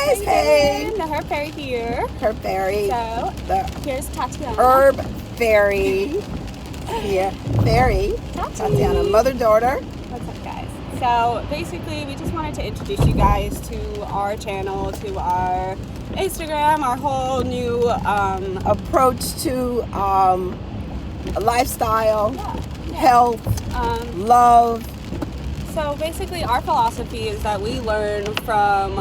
guys. Hey. The Herb Fairy here. Herb Fairy. So, the here's Tatiana. Herb Fairy. Here. Fairy. Tatiana, mother-daughter. What's up, guys? So, basically, we just wanted to introduce you guys to our channel, to our Instagram, our whole new approach to lifestyle, health, love. So basically our philosophy is that we learn from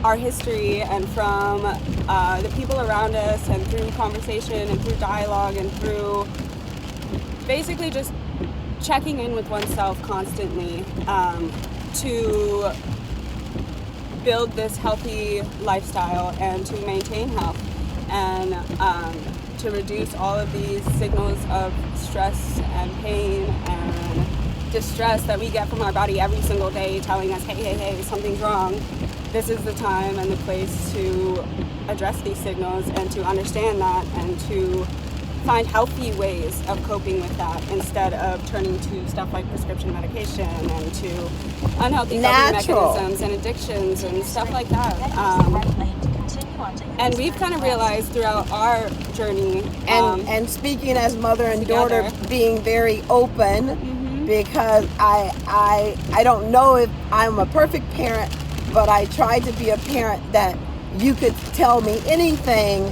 our history and from the people around us, and through conversation and through dialogue and through basically just checking in with oneself constantly to build this healthy lifestyle and to maintain health and to reduce all of these signals of stress and pain and distress that we get from our body every single day telling us, hey, something's wrong. This is the time and the place to address these signals and to understand that and to find healthy ways of coping with that instead of turning to stuff like prescription medication and to unhealthy coping mechanisms and addictions and stuff like that. And we've kind of realized throughout our journey, and speaking as mother and daughter, being very open, because I don't know if I'm a perfect parent, but I try to be a parent that you could tell me anything,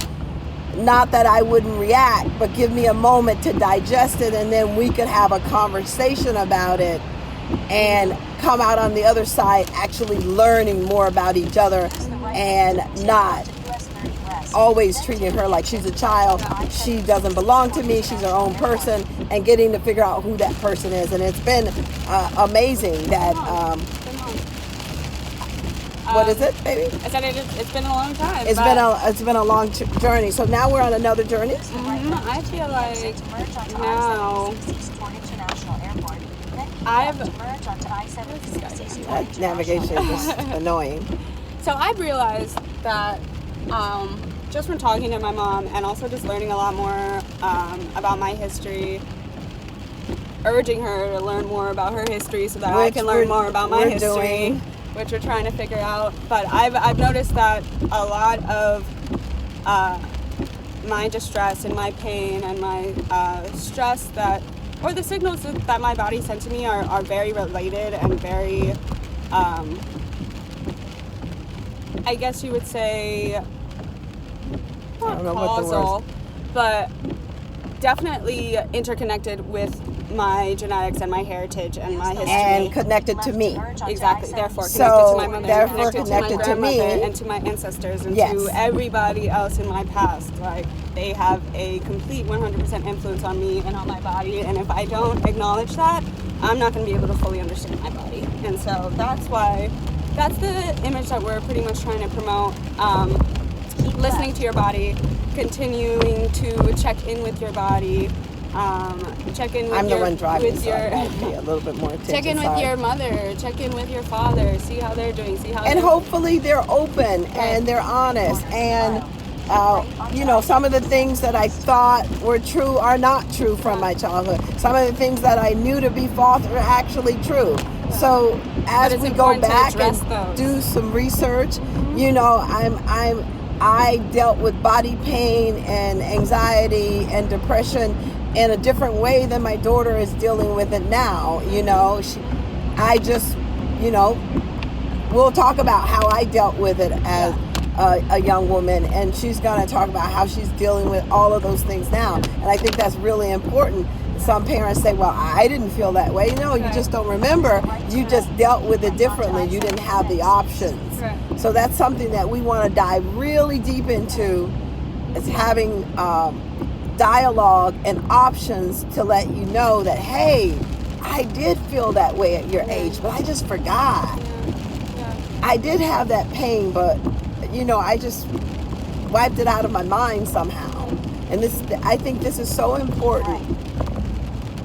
not that I wouldn't react, but give me a moment to digest it, and then we could have a conversation about it and come out on the other side actually learning more about each other and not always treating her like she's a child. She doesn't belong to me. She's her own person, and getting to figure out who that person is. And it's been amazing that what is it, baby? I said it's been a long time. It's been a long journey. So now we're on another journey. I feel like now that navigation is annoying. So I've realized that just from talking to my mom and also just learning a lot more about my history, urging her to learn more about her history so that I can learn more about my history, which we're trying to figure out. But I've noticed that a lot of my distress and my pain and my stress or the signals that my body sent to me are very related and very, I guess you would say, not causal, but definitely interconnected with my genetics and my heritage and my history. And connected to me. Exactly. Therefore, connected to my mother. Therefore, connected to my grandmother and to my ancestors and to everybody else in my past. Like, they have a complete 100% influence on me and on my body. And if I don't acknowledge that, I'm not going to be able to fully understand my body. And so that's the image that we're pretty much trying to promote. Listening to your body, continuing to check in with your body, check in with I'm the one driving, with so your be a little bit more attention. check in with your mother, check in with your father, see how they're doing, and hopefully they're open and they're honest, and some of the things that I thought were true are not true from my childhood. Some of the things that I knew to be false are actually true. So as we go back and do some research, I dealt with body pain and anxiety and depression in a different way than my daughter is dealing with it now. We'll talk about how I dealt with it as a young woman, and she's going to talk about how she's dealing with all of those things now. And I think that's really important. Some parents say, well, I didn't feel that way. No, you just don't remember. You just dealt with it differently. You didn't have the options. So that's something that we want to dive really deep into, is having dialogue and options to let you know that, hey, I did feel that way at your age, but I just forgot. I did have that pain, but, I just wiped it out of my mind somehow. And I think this is so important.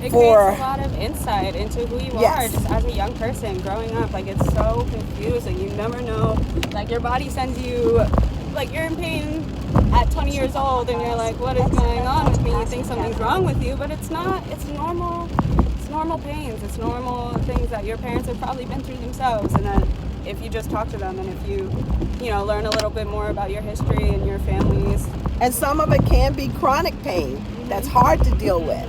It creates a lot of insight into who you are just as a young person growing up. Like, it's so confusing. You never know. Like, your body sends you, like, you're in pain at 20 years old and you're like, what is going on with me? You think something's wrong with you, but it's not. It's normal. It's normal pains. It's normal things that your parents have probably been through themselves, and that if you just talk to them and if you learn a little bit more about your history and your families. And some of it can be chronic pain that's hard to deal with.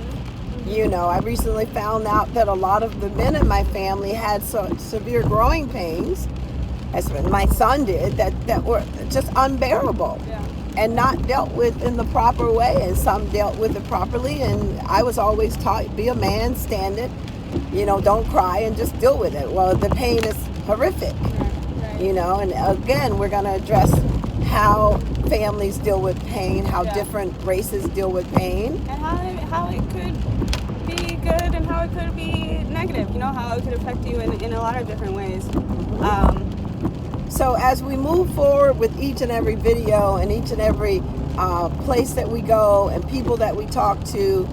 I recently found out that a lot of the men in my family had severe growing pains, as my son did, that were just unbearable. Yeah. And not dealt with in the proper way, and some dealt with it properly. And I was always taught, be a man, stand it, don't cry and just deal with it. Well, the pain is horrific, Right. and again, we're going to address how families deal with pain, how different races deal with pain. And how it could be good and how it could be negative, how it could affect you in a lot of different ways. So as we move forward with each and every video and each and every place that we go and people that we talk to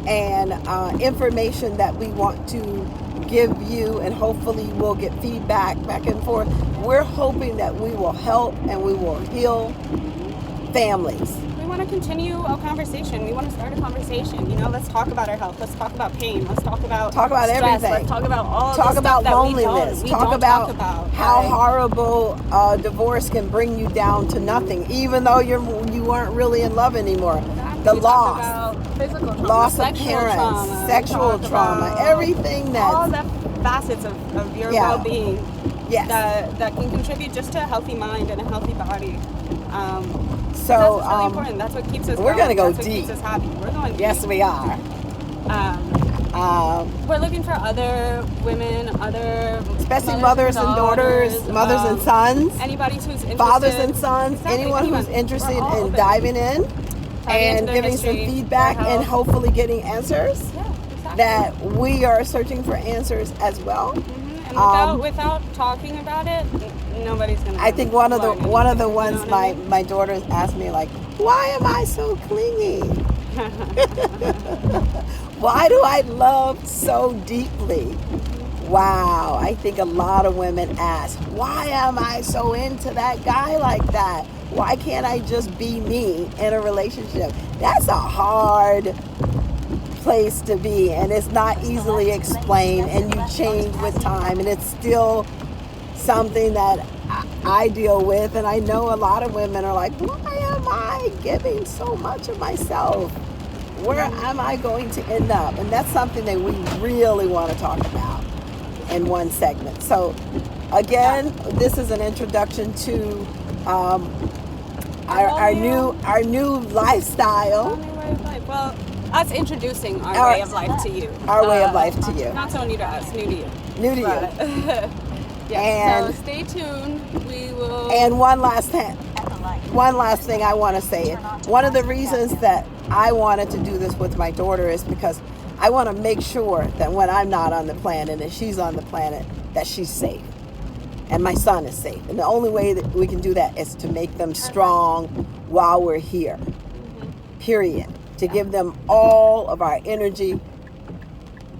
and information that we want to give you, and hopefully we'll get feedback back and forth, we're hoping that we will help and we will heal families. We want to continue a conversation. We want to start a conversation. Let's talk about our health. Let's talk about pain. Let's talk about stress. Everything. Let's talk about all talk the about stuff loneliness. that we talk don't about talk about how right? horrible divorce can bring you down to nothing, even though you aren't really in love anymore. The We loss, talk about physical trauma, loss of sexual parents, trauma, sexual trauma, everything all that's the facets of your Yeah. well-being yes. that can contribute just to a healthy mind and a healthy body. So that's what's really important. That's what keeps us we're going. gonna go That's what deep. keeps us happy. We're going deep. Yes, we are. We're looking for other women, Especially mothers and daughters, mothers and sons, anybody who's interested. fathers and sons, Exactly, anyone who's anyone. interested We're all in open. diving in Diving and into their giving some history, feedback their and health. hopefully getting answers. Yeah, exactly. That we are searching for answers as well. Mm-hmm. And without talking about it, nobody's gonna. I think one of the learn ones anything, you know what I mean? my daughters asked me, like, why am I so clingy? Why do I love so deeply? Wow, I think a lot of women ask, why am I so into that guy like that? Why can't I just be me in a relationship? That's a hard place to be, and it's not easily explained, and you change with time, and it's still something that I deal with, and I know a lot of women are like, why am I giving so much of myself? Where am I going to end up? And that's something that we really want to talk about in one segment. So again, this is an introduction to our new lifestyle. Our new way of life. Well, us introducing our way of life to you. Our way of life to you. Not so new to us, new to you. New to you. Yeah. And- so stay tuned. We will. And one last thing I want to say. One of the reasons that I wanted to do this with my daughter is because I want to make sure that when I'm not on the planet and she's on the planet, that she's safe and my son is safe. And the only way that we can do that is to make them strong while we're here. Period. To give them all of our energy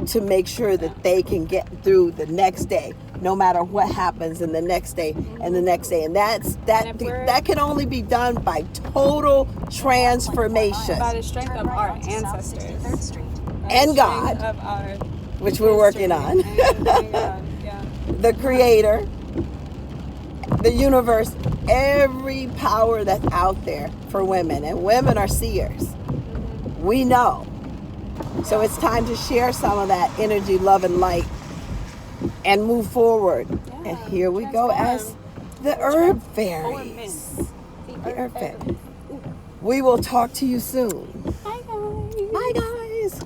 to make sure that they can get through the next day, no matter what happens in the next day and the next day. And that can only be done by total transformation. By the strength of our ancestors. And God, Of our which we're working on. and God, yeah. The Creator, the universe, every power that's out there for women. And women are seers. We know. So it's time to share some of that energy, love, and light and move forward. Yeah, And here we go as the herb fairies. The The herb fairies. We will talk to you soon. Bye guys. Bye, guys.